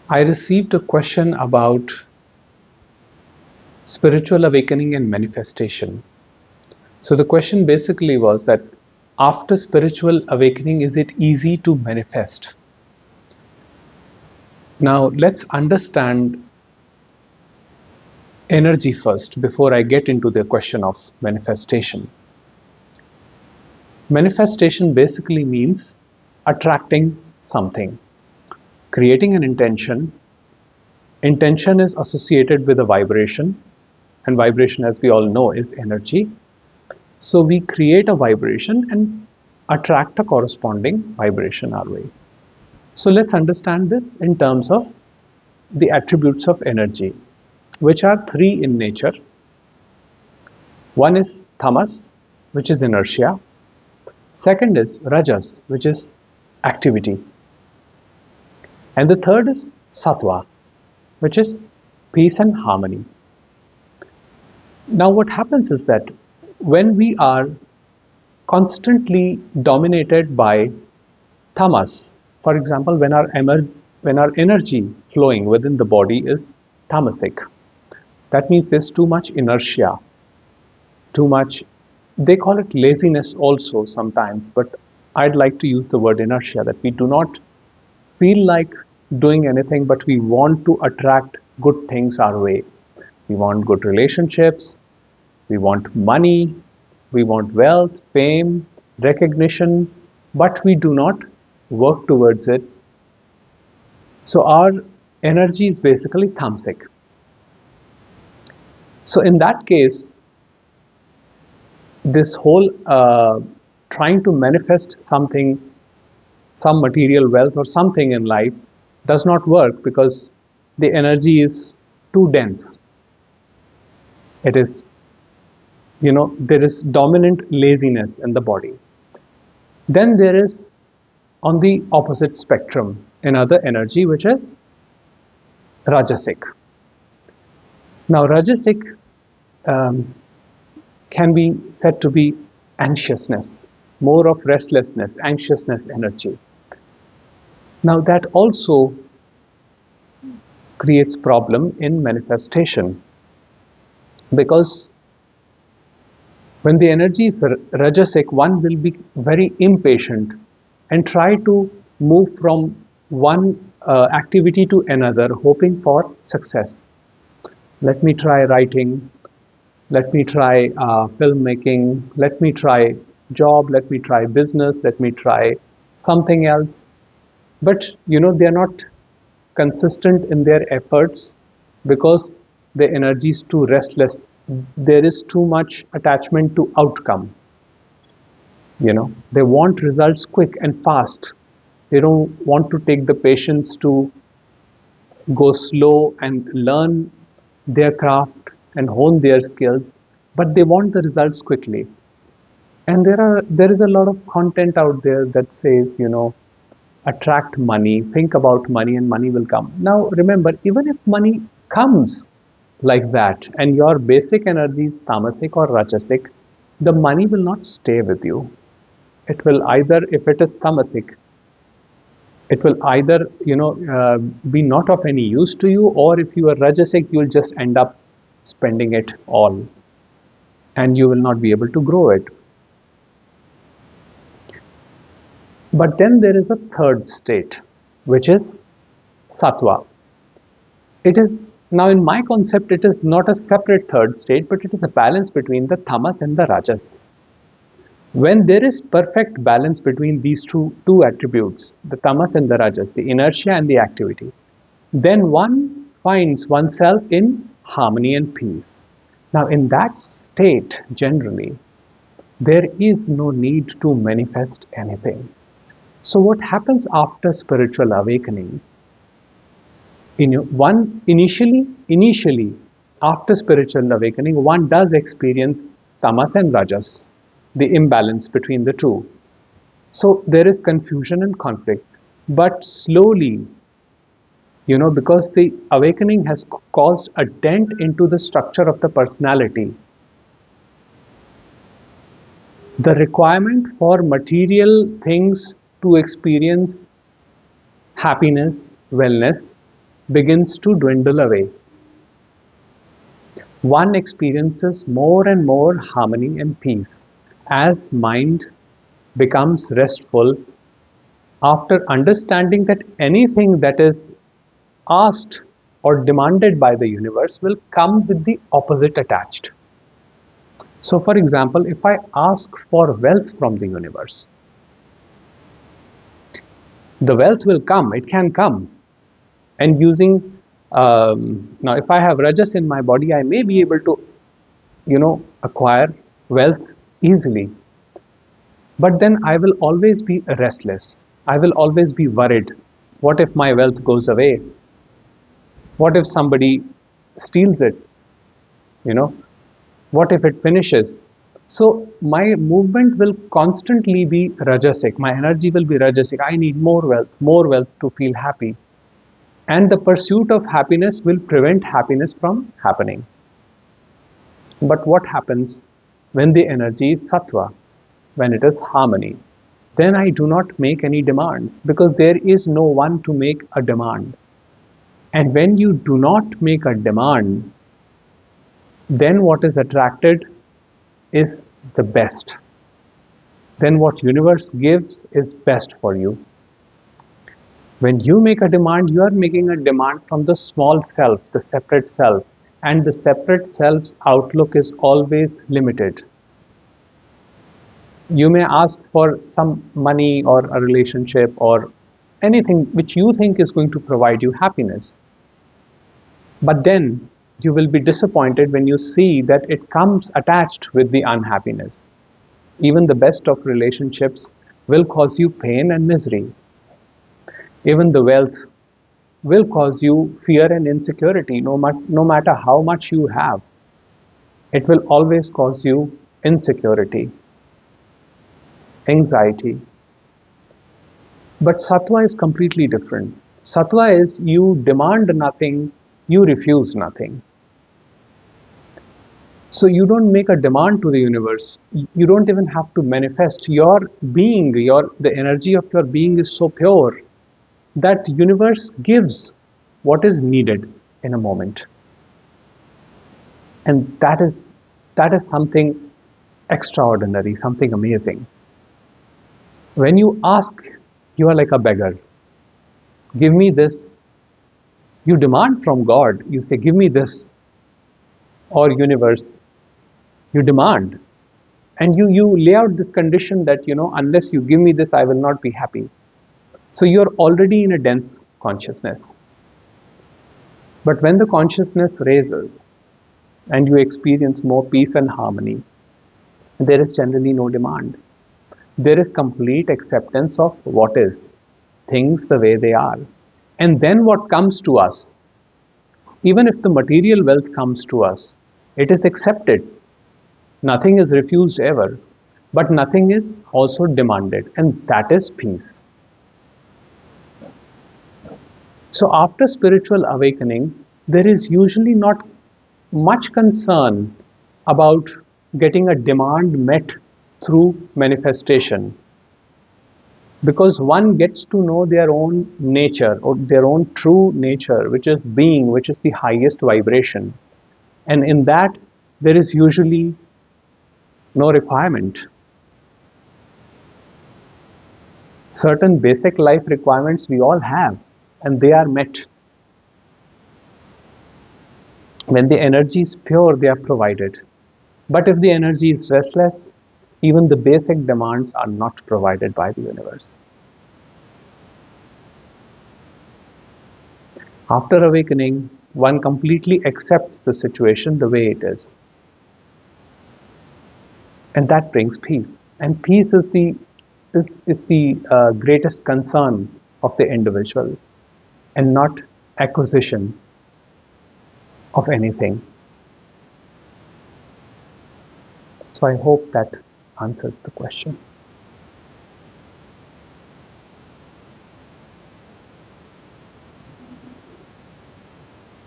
I received a question about spiritual awakening and manifestation. So the question basically was that after spiritual awakening, is it easy to manifest? Now let's understand energy first before I get into the question of manifestation. Manifestation basically means attracting something, creating an intention. Intention is associated with a vibration, and vibration, as we all know, is energy. So we create a vibration and attract a corresponding vibration our way. So let's understand this in terms of the attributes of energy, which are three in nature. One is tamas, which is inertia. Second is rajas, which is activity. And the third is sattva, which is peace and harmony. Now, what happens is that when we are constantly dominated by tamas, for example, when our energy flowing within the body is tamasic, that means there's too much inertia, too much, they call it laziness also sometimes, but I'd like to use the word inertia, that we do not feel like doing anything, but we want to attract good things our way. We want good relationships, we want money, we want wealth, fame, recognition, but we do not work towards it. So our energy is basically tamasic. So in that case, this whole trying to manifest something, some material wealth or something in life does not work because the energy is too dense. It is, there is dominant laziness in the body. Then there is on the opposite spectrum another energy, which is rajasic. Now rajasic um, can be said to be anxiousness, more of restlessness, anxiousness energy. Now that also creates problem in manifestation, because when the energy is rajasic, one will be very impatient and try to move from one activity to another, hoping for success. Let me try writing, let me try filmmaking, let me try job, let me try business, let me try something else. But they are not consistent in their efforts because the energy is too restless. There is too much attachment to outcome. They want results quick and fast. They don't want to take the patience to go slow and learn their craft and hone their skills, but they want the results quickly. And there is a lot of content out there that says, attract money, think about money, and money will come. Now remember, even if money comes like that and your basic energy is tamasic or rajasic, the money will not stay with you. It will either, if it is tamasic, it will either be not of any use to you, or if you are rajasic, you will just end up spending it all and you will not be able to grow it. But then there is a third state, which is sattva. It is, now in my concept, it is not a separate third state, but it is a balance between the tamas and the rajas. When there is perfect balance between these two attributes, the tamas and the rajas, the inertia and the activity, then one finds oneself in harmony and peace. Now in that state, generally, there is no need to manifest anything. So what happens after spiritual awakening? Initially, after spiritual awakening, one does experience tamas and rajas, the imbalance between the two. So there is confusion and conflict. But slowly, because the awakening has caused a dent into the structure of the personality, the requirement for material things to experience happiness, wellness, begins to dwindle away. One experiences more and more harmony and peace as mind becomes restful after understanding that anything that is asked or demanded by the universe will come with the opposite attached. So, for example, if I ask for wealth from the universe, the wealth will come, it can come. And using, now if I have rajas in my body, I may be able to, acquire wealth easily. But then I will always be restless. I will always be worried. What if my wealth goes away? What if somebody steals it? You know, what if it finishes? So my movement will constantly be rajasic. My energy will be rajasic. I need more wealth to feel happy. And the pursuit of happiness will prevent happiness from happening. But what happens when the energy is sattva, when it is harmony? Then I do not make any demands because there is no one to make a demand. And when you do not make a demand, then what is attracted is the best. Then what universe gives is best for you. When you make a demand, you are making a demand from the small self, the separate self, and the separate self's outlook is always limited. You may ask for some money or a relationship or anything which you think is going to provide you happiness. But then you will be disappointed when you see that it comes attached with the unhappiness. Even the best of relationships will cause you pain and misery. Even the wealth will cause you fear and insecurity, no matter how much you have. It will always cause you insecurity, anxiety. But sattva is completely different. Sattva is you demand nothing, you refuse nothing. So you don't make a demand to the universe. You don't even have to manifest. Your being, the energy of your being is so pure that universe gives what is needed in a moment. And that is something extraordinary, something amazing. When you ask, you are like a beggar. Give me this. You demand from God. You say, give me this. Or universe, you demand. And you lay out this condition that, unless you give me this, I will not be happy. So you're already in a dense consciousness. But when the consciousness raises and you experience more peace and harmony, there is generally no demand. There is complete acceptance of what is, things the way they are. And then what comes to us, even if the material wealth comes to us, it is accepted. Nothing is refused ever, but nothing is also demanded, and that is peace. So after spiritual awakening, there is usually not much concern about getting a demand met through manifestation, because one gets to know their own nature or their own true nature, which is being, which is the highest vibration. And in that, there is usually no requirement. Certain basic life requirements we all have, and they are met. When the energy is pure, they are provided. But if the energy is restless, even the basic demands are not provided by the universe. After awakening, one completely accepts the situation the way it is. And that brings peace. And peace is the greatest concern of the individual, and not acquisition of anything. So I hope that answers the question.